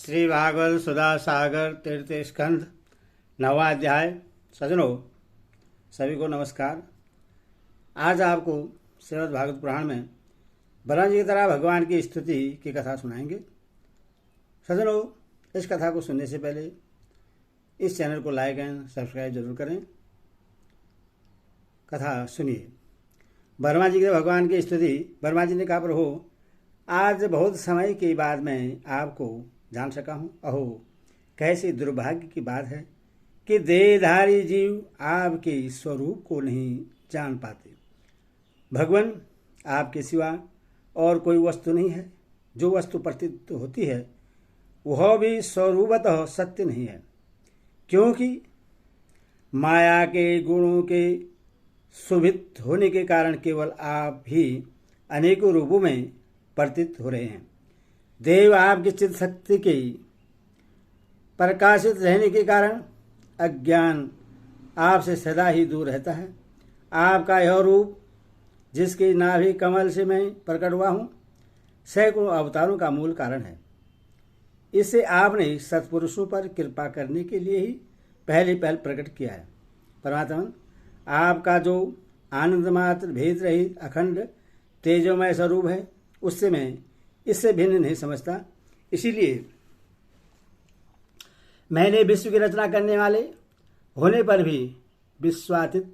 श्री भागवत सुधा सागर तीर्थ स्कंध नवा अध्याय। सज्जनों, सभी को नमस्कार। आज आपको श्रीमद् भागवत पुराण में बलराम जी की तरह भगवान की स्तुति की कथा सुनाएंगे। सज्जनों, इस कथा को सुनने से पहले इस चैनल को लाइक एंड सब्सक्राइब जरूर करें। कथा सुनिए। बलराम जी के भगवान की स्तुति। बलराम जी ने कहा, प्रभु आज बहुत समय के बाद मैं आपको जान सका हूँ। अहो, कैसी दुर्भाग्य की बात है कि देहधारी जीव आपके स्वरूप को नहीं जान पाते। भगवान, आपके सिवा और कोई वस्तु नहीं है। जो वस्तु प्रतीत होती है वह भी स्वरूपतः सत्य नहीं है, क्योंकि माया के गुणों के शोभित होने के कारण केवल आप ही अनेकों रूपों में प्रतीत हो रहे हैं। देव आपकी चित्त शक्ति के प्रकाशित रहने के कारण अज्ञान आपसे सदा ही दूर रहता है। आपका यह रूप, जिसके नाभि कमल से मैं प्रकट हुआ हूँ, सैकड़ों अवतारों का मूल कारण है। इसे आपने सत्पुरुषों पर कृपा करने के लिए ही पहले प्रकट किया है। परमात्मा, आपका जो आनंद मात्र भेद रहित अखंड तेजोमय स्वरूप है, उससे मैं इससे भिन्न नहीं समझता। इसीलिए मैंने विश्व की रचना करने वाले होने पर भी विश्वातीत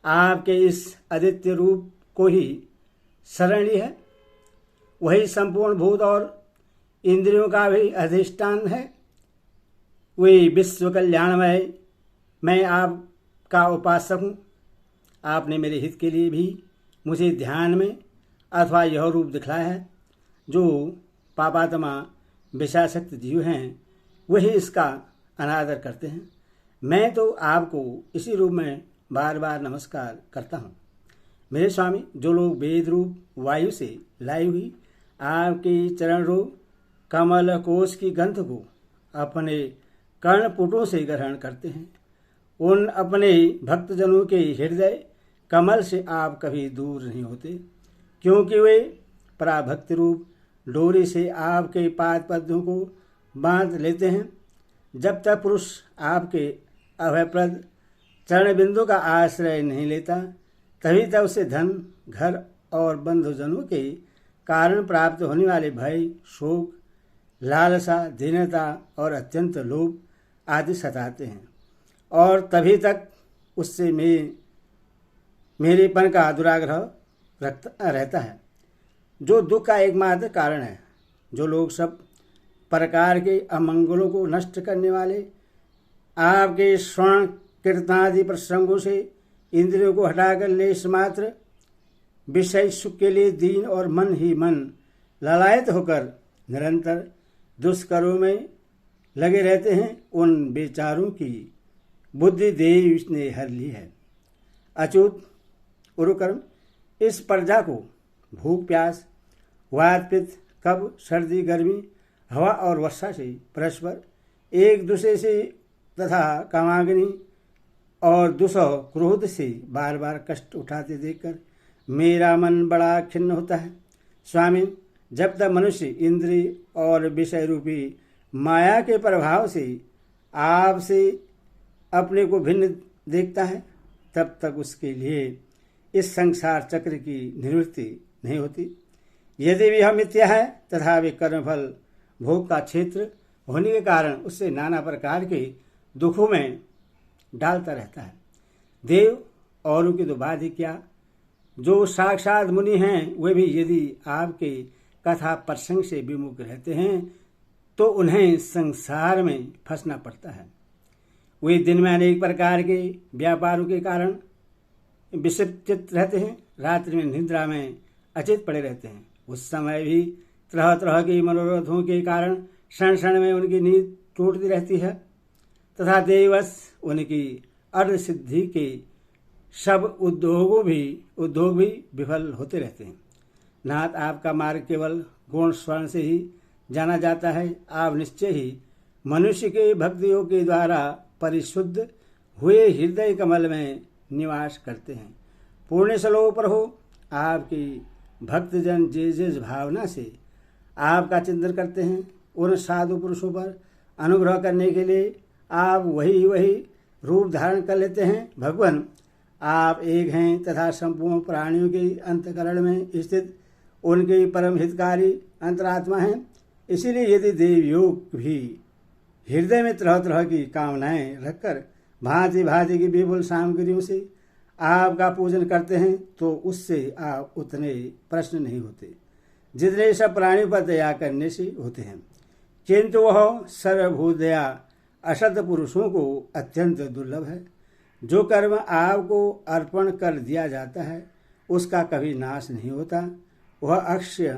आपके इस अद्वितीय रूप को ही शरण ली है। वही संपूर्ण भूत और इंद्रियों का भी अधिष्ठान है। वही विश्व कल्याणमय मैं आपका उपासक हूँ। आपने मेरे हित के लिए भी मुझे ध्यान में अथवा यह रूप दिखलाया है। जो पापात्मा विषासक्त जीव हैं, वही इसका अनादर करते हैं। मैं तो आपको इसी रूप में बार बार नमस्कार करता हूँ। मेरे स्वामी, जो लोग वेद रूप वायु से लाई हुई आपकी चरण रूप कमल कोश की गंध को अपने कर्णपुटों से ग्रहण करते हैं, उन अपने भक्तजनों के हृदय कमल से आप कभी दूर नहीं होते, क्योंकि वे पराभक्ति रूप डोरी से आपके पाद पद्मों को बांध लेते हैं। जब तक पुरुष आपके अभयप्रद चरण बिंदु का आश्रय नहीं लेता, तभी तक उसे धन, घर और बंधुजनों के कारण प्राप्त होने वाले भय, शोक, लालसा, दीनता और अत्यंत लोभ आदि सताते हैं, और तभी तक उससे मेरेपन का दुराग्रह रहता है, जो दुख का एकमात्र कारण है। जो लोग सब प्रकार के अमंगलों को नष्ट करने वाले आपके श्रवण कीर्तनादि प्रसंगों से इंद्रियों को हटाकर लेश मात्र विषय सुख के लिए दीन और मन ही मन ललायत होकर निरंतर दुष्कर्मों में लगे रहते हैं, उन बेचारों की बुद्धि देव ने हर ली है। अच्युत उरुकर्म, इस प्रजा को भूख प्यास, वात पित्त, कब, सर्दी गर्मी, हवा और वर्षा से परस्पर एक दूसरे से तथा कामाग्नि और दुसह क्रोध से बार बार कष्ट उठाते देखकर मेरा मन बड़ा खिन्न होता है। स्वामी, जब तक मनुष्य इंद्रिय और विषय रूपी माया के प्रभाव से आपसे अपने को भिन्न देखता है, तब तक उसके लिए इस संसार चक्र की निवृत्ति नहीं होती। यदि भी हम मिथ्या है तथा वे कर्मफल भोग का क्षेत्र होने के कारण उससे नाना प्रकार के दुखों में डालता रहता है। देव औरों की तो बात ही क्या, जो साक्षात मुनि हैं, वे भी यदि आपके कथा प्रसंग से विमुख रहते हैं तो उन्हें संसार में फंसना पड़ता है। वे दिन में अनेक प्रकार के व्यापारों के कारण विक्षिप्त रहते हैं, रात्रि में निद्रा में अचेत पड़े रहते हैं। उस समय भी तरह तरह के मनोरथों के कारण क्षण क्षण में उनकी नींद टूटती रहती है, तथा देववश उनकी अर्ध सिद्धि के सब उद्योग भी विफल होते रहते हैं। नाथ, आपका मार्ग केवल गुण स्वर्ण से ही जाना जाता है। आप निश्चय ही मनुष्य के भक्तियों के द्वारा परिशुद्ध हुए हृदय कमल में निवास करते हैं। पूर्ण श्लोक पर हो, आपकी भक्तजन जिस भावना से आपका चिंतन करते हैं, उन साधु पुरुषों पर अनुग्रह करने के लिए आप वही रूप धारण कर लेते हैं। भगवान, आप एक हैं तथा संपूर्ण प्राणियों के अंतःकरण में स्थित उनके परम हितकारी अंतरात्मा हैं। इसीलिए यदि देव योग भी हृदय में तरह तरह की कामनाएं रखकर भांति भांति की विपुल सामग्रियों से आपका पूजन करते हैं तो उससे आप उतने प्रश्न नहीं होते जितने सब प्राणियों पर दया करने से होते हैं, किंतु वह सर्वभूत दया असत पुरुषों को अत्यंत दुर्लभ है। जो कर्म आपको अर्पण कर दिया जाता है उसका कभी नाश नहीं होता, वह अक्षय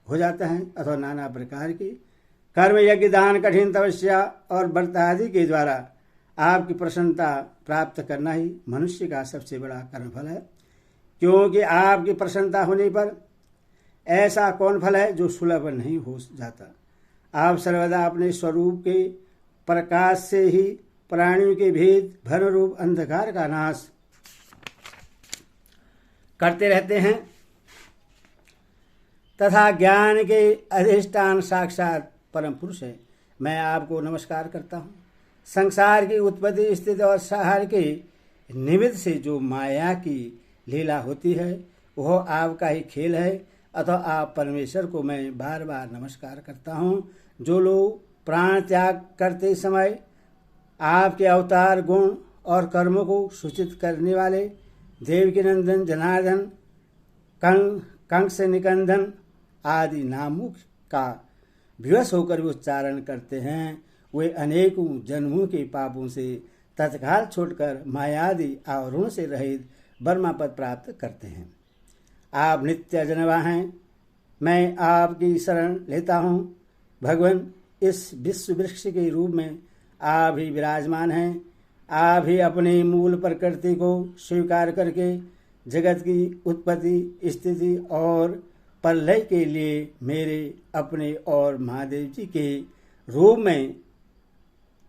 हो जाता है अथवा नाना प्रकार की कर्म, यज्ञ, दान, कठिन तपस्या और व्रत आदि के द्वारा आपकी प्रसन्नता प्राप्त करना ही मनुष्य का सबसे बड़ा कर्मफल है। क्योंकि आपकी प्रसन्नता होने पर ऐसा कौन फल है जो सुलभ नहीं हो जाता। आप सर्वदा अपने स्वरूप के प्रकाश से ही प्राणियों के भेद भर रूप अंधकार का नाश करते रहते हैं तथा ज्ञान के अधिष्ठान साक्षात परम पुरुष है। मैं आपको नमस्कार करता हूँ। संसार की उत्पत्ति, स्थिति और संहार के निमित्त से जो माया की लीला होती है वह आपका ही खेल है, अतः आप परमेश्वर को मैं बार बार नमस्कार करता हूँ। जो लोग प्राण त्याग करते समय आपके अवतार, गुण और कर्मों को सूचित करने वाले देवकी नंदन, जनार्दन, कंस निकंदन आदि नामों का विवश होकर भी उच्चारण करते हैं, वे अनेकों जन्मों के पापों से तत्काल छोड़कर मायादि आवरणों से रहित ब्रह्मा पद प्राप्त करते हैं। आप नित्य जनवा हैं, मैं आपकी शरण लेता हूँ। भगवान, इस विश्व वृक्ष के रूप में आप ही विराजमान हैं। आप ही अपनी मूल प्रकृति को स्वीकार करके जगत की उत्पत्ति, स्थिति और प्रलय के लिए मेरे अपने और महादेव जी के रूप में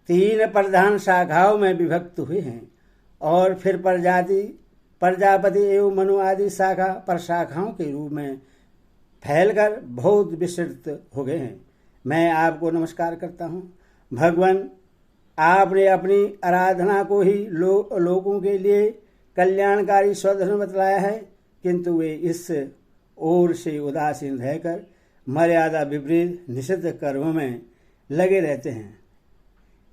3 प्रधान शाखाओं में विभक्त हुए हैं और फिर प्रजापति एवं मनु आदि शाखा पर शाखाओं के रूप में फैलकर बहुत विस्तृत हो गए हैं। मैं आपको नमस्कार करता हूँ। भगवान, आपने अपनी आराधना को ही लोगों के लिए कल्याणकारी स्वधर्म बतलाया है, किंतु वे इस ओर से उदासीन रहकर मर्यादा विपरीत निषिद्ध कर्मों में लगे रहते हैं।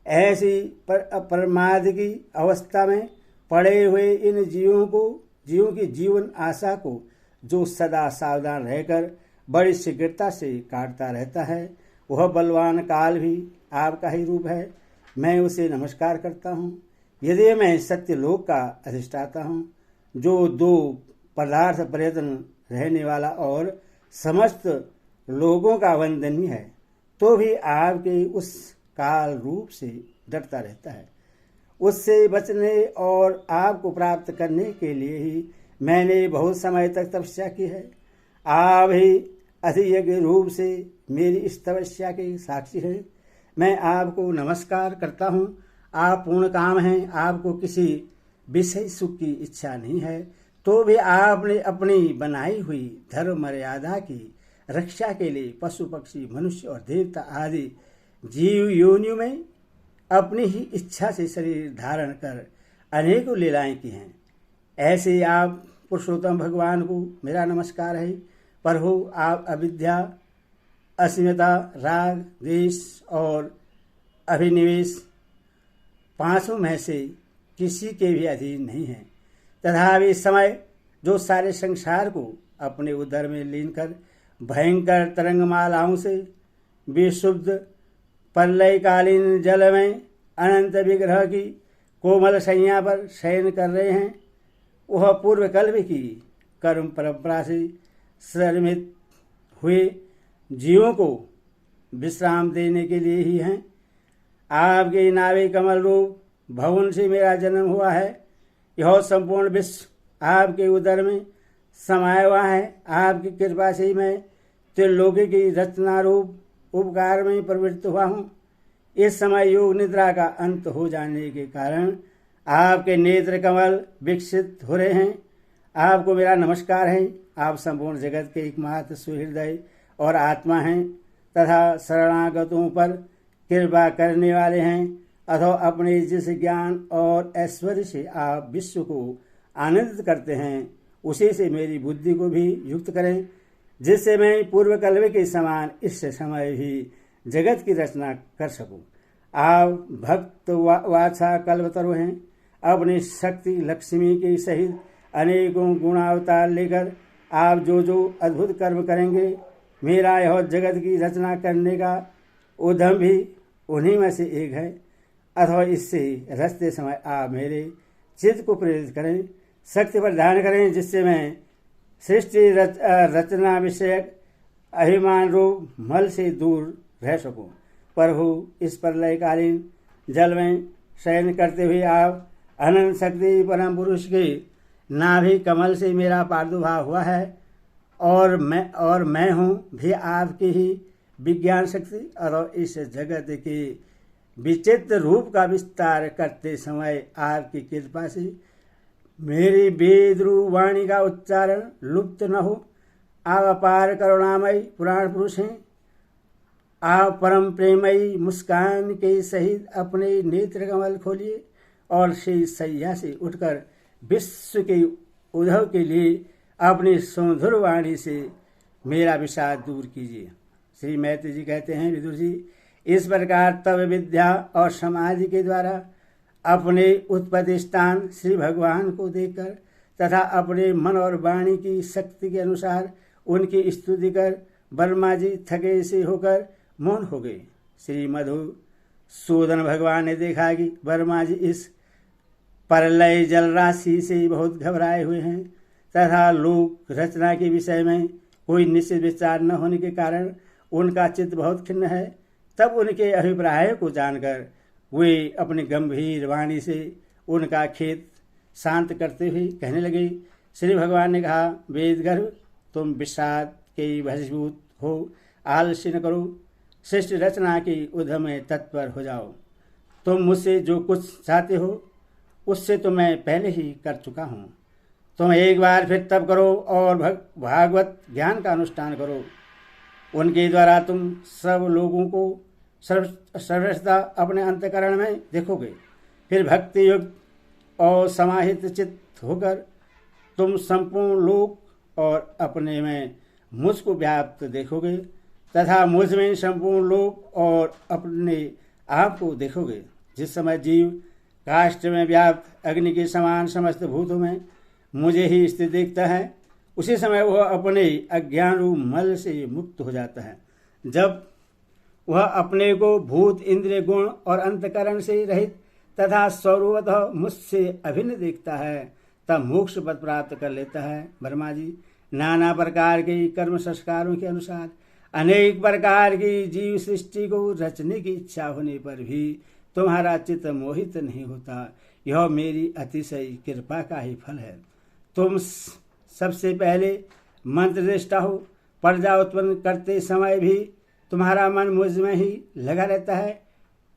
ऐसी परमार्थ की अवस्था में पड़े हुए इन जीवों की जीवन आशा को जो सदा सावधान रहकर बड़ी शीघ्रता से काटता रहता है, वह बलवान काल भी आपका ही रूप है। मैं उसे नमस्कार करता हूँ। यदि मैं सत्यलोक का अधिष्ठाता हूँ, जो 2 पदार्थ पर्यटन रहने वाला और समस्त लोगों का वंदनीय है, तो भी आपके उस काल रूप से डरता रहता है। उससे बचने और आपको प्राप्त करने के लिए ही मैंने बहुत समय तक तपस्या की है। आप ही अधियज्ञ रूप से मेरी इस तपस्या के साक्षी हैं। मैं आपको नमस्कार करता हूँ। आप पूर्ण काम हैं, आपको किसी विषय सुख की इच्छा नहीं है, तो भी आपने अपनी बनाई हुई धर्म मर्यादा की रक्षा के लिए पशु, पक्षी, मनुष्य और देवता आदि जीव योनियों में अपनी ही इच्छा से शरीर धारण कर अनेकों लीलाएं की हैं। ऐसे आप पुरुषोत्तम भगवान को मेरा नमस्कार है। प्रभु, आप अविद्या, अस्मिता, राग, द्वेष और अभिनिवेश 5 में से किसी के भी अधीन नहीं है। तथा इस समय जो सारे संसार को अपने उदर में लीन कर भयंकर तरंगमालाओं से विशुद्ध प्रलयकालीन जल में अनंत विग्रह की कोमल शैया पर शयन कर रहे हैं, वह पूर्व कल्प की कर्म परंपरा से श्रमित हुए जीवों को विश्राम देने के लिए ही हैं। आपके नाभि कमल रूप भवन से मेरा जन्म हुआ है। यह संपूर्ण विश्व आपके उदर में समाया हुआ है। आपकी कृपा से ही मैं त्रिलोकी की रचना रूप उपकार में प्रवृत्त हुआ हूँ। इस समय योग निद्रा का अंत हो जाने के कारण आपके नेत्र कमल विकसित हो रहे हैं। आपको मेरा नमस्कार है। आप संपूर्ण जगत के एकमात्र सुहृदय और आत्मा हैं तथा शरणागतों पर कृपा करने वाले हैं। अथवा अपने जिस ज्ञान और ऐश्वर्य से आप विश्व को आनंदित करते हैं, उसी से मेरी बुद्धि को भी युक्त करें, जिससे मैं पूर्व कल्प के समान इस समय भी जगत की रचना कर सकूं। आप भक्त वात्सा कल्पतरु हैं। अपनी शक्ति लक्ष्मी के सहित अनेकों गुणावतार लेकर आप जो जो अद्भुत कर्म करेंगे, मेरा यह जगत की रचना करने का उद्यम भी उन्हीं में से एक है। अथवा इससे रचते समय आप मेरे चित्त को प्रेरित करें, शक्ति पर ध्यान करें, जिससे मैं सृष्टि रचना विषयक अभिमान रूप मल से दूर रह सकूं। प्रभु, इस प्रलयकालीन जल में शयन करते हुए आप अनंत शक्ति परम पुरुष के नाभि कमल से मेरा प्रादुर्भाव हुआ है, और मैं हूँ भी आपकी ही विज्ञान शक्ति। और इस जगत के विचित्र रूप का विस्तार करते समय आपकी कृपा से मेरी वेदरूप वाणी का उच्चारण लुप्त न हो। आप अपार करुणामयी पुराण पुरुष हैं। आप परम प्रेमयी मुस्कान के सहित अपने नेत्र कमल खोलिए और शेष सैया से उठकर विश्व के उद्भव के लिए अपनी सुमधुर वाणी से मेरा विषाद दूर कीजिए। श्री मैत्री जी कहते हैं, विदुर जी, इस प्रकार तब विद्या और समाधि के द्वारा अपने उत्पत्ति स्थान श्री भगवान को देखकर तथा अपने मन और वाणी की शक्ति के अनुसार उनकी स्तुति कर ब्रह्मा जी थके से होकर मौन हो गए। श्री मधुसूदन भगवान ने देखा कि ब्रह्मा जी इस प्रलय जल राशि से बहुत घबराए हुए हैं तथा लोक रचना के विषय में कोई निश्चित विचार न होने के कारण उनका चित्त बहुत खिन्न है। तब उनके अभिप्राय को जानकर वे अपनी गंभीर वाणी से उनका खेद शांत करते हुए कहने लगे। श्री भगवान ने कहा, वेदगर्भ, तुम विषाद के वशीभूत हो, आलस्य न करो, श्रेष्ठ रचना की उद्यम में तत्पर हो जाओ। तुम मुझसे जो कुछ चाहते हो उससे तो मैं पहले ही कर चुका हूँ। तुम एक बार फिर तप करो और भागवत ज्ञान का अनुष्ठान करो। उनके द्वारा तुम सब लोगों को सर्वश्रेष्ठता अपने अंतःकरण में देखोगे। फिर भक्ति युक्त और समाहित चित्त होकर तुम संपूर्ण लोक और अपने में मुझको व्याप्त देखोगे तथा मुझ में संपूर्ण लोक और अपने आप को देखोगे। जिस समय जीव काष्ठ में व्याप्त अग्नि के समान समस्त भूतों में मुझे ही स्थित देखता है, उसी समय वह अपने अज्ञान रूप मल से मुक्त हो जाता है। जब वह अपने को भूत इंद्रिय गुण और अंतकरण से रहित तथा स्वरूपतः मुझसे अभिन्न देखता है, तब मोक्ष पद प्राप्त कर लेता है। ब्रह्मा जी, नाना प्रकार के कर्म संस्कारों के अनुसार अनेक प्रकार की जीव सृष्टि को रचने की इच्छा होने पर भी तुम्हारा चित्त मोहित नहीं होता। यह मेरी अतिशय कृपा का ही फल है। तुम सबसे पहले मंत्रदृष्टा हो। प्रजा उत्पन्न करते समय भी तुम्हारा मन मुझ में ही लगा रहता है।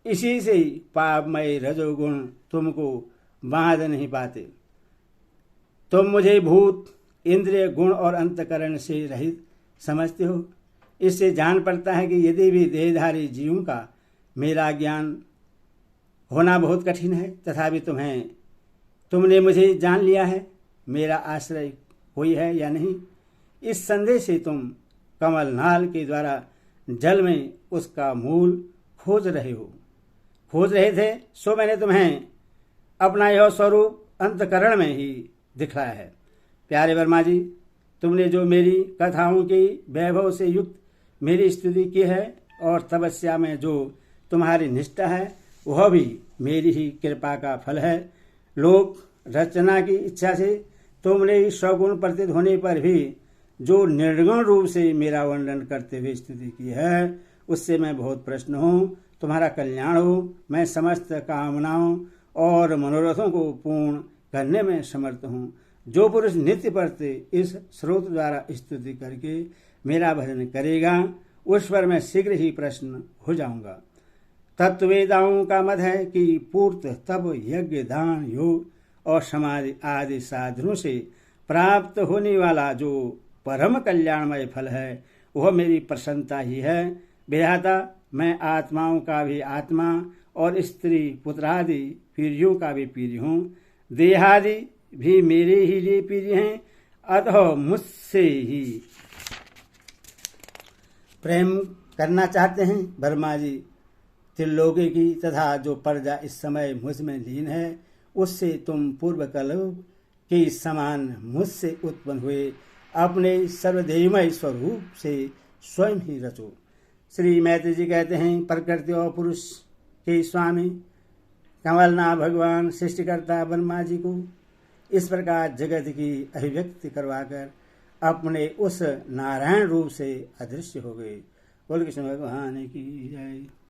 इसी से पापमय रजोगुण तुमको बांध नहीं पाते। तुम मुझे भूत इंद्रिय गुण और अंतकरण से रहित समझते हो। इससे जान पड़ता है कि यदि भी देहधारी जीवों का मेरा ज्ञान होना बहुत कठिन है, तथापि तुमने मुझे जान लिया है। मेरा आश्रय कोई है या नहीं, इस संदेह से तुम कमल नाल के द्वारा जल में उसका मूल खोज रहे थे, सो मैंने तुम्हें अपना यह स्वरूप अंतकरण में ही दिखलाया है। प्यारे वर्मा जी, तुमने जो मेरी कथाओं की वैभव से युक्त मेरी स्तुति की है और तपस्या में जो तुम्हारी निष्ठा है, वह भी मेरी ही कृपा का फल है। लोक रचना की इच्छा से तुमने सगुण प्रतीत होने पर भी जो निर्गुण रूप से मेरा वर्णन करते हुए स्तुति की है, उससे मैं बहुत प्रसन्न हूँ। तुम्हारा कल्याण हो। मैं समस्त कामनाओं और मनोरथों को पूर्ण करने में समर्थ हूँ। जो पुरुष नित्य प्रति इस स्रोत द्वारा स्तुति करके मेरा भजन करेगा, उस पर मैं शीघ्र ही प्रसन्न हो जाऊंगा। तत्ववेदाओं का मत है कि पूर्त तप यज्ञ दान योग और समाधि आदि साधनों से प्राप्त होने वाला जो परम कल्याणमय फल है, वह मेरी प्रसन्नता ही है। विधाता मैं आत्माओं का भी आत्मा और स्त्री पुत्रादि पीढ़ियों का भी पीढ़ी हूँ। देहादि भी मेरे ही लिए पीढ़ी हैं, अतः मुझसे ही प्रेम करना चाहते हैं ब्रह्मा जी त्रिलोकी की, तथा जो प्रजा इस समय मुझ में लीन है उससे तुम पूर्व कल्प के समान मुझसे उत्पन्न हुए अपने सर्वदेवमय स्वरूप से स्वयं ही रचो। श्री मैत्री जी कहते हैं, प्रकृति और पुरुष के स्वामी कमलनाथ भगवान सृष्टिकर्ता ब्रह्मा जी को इस प्रकार जगत की अभिव्यक्ति करवाकर अपने उस नारायण रूप से अदृश्य हो गए। बोल कृष्ण भगवान की जय।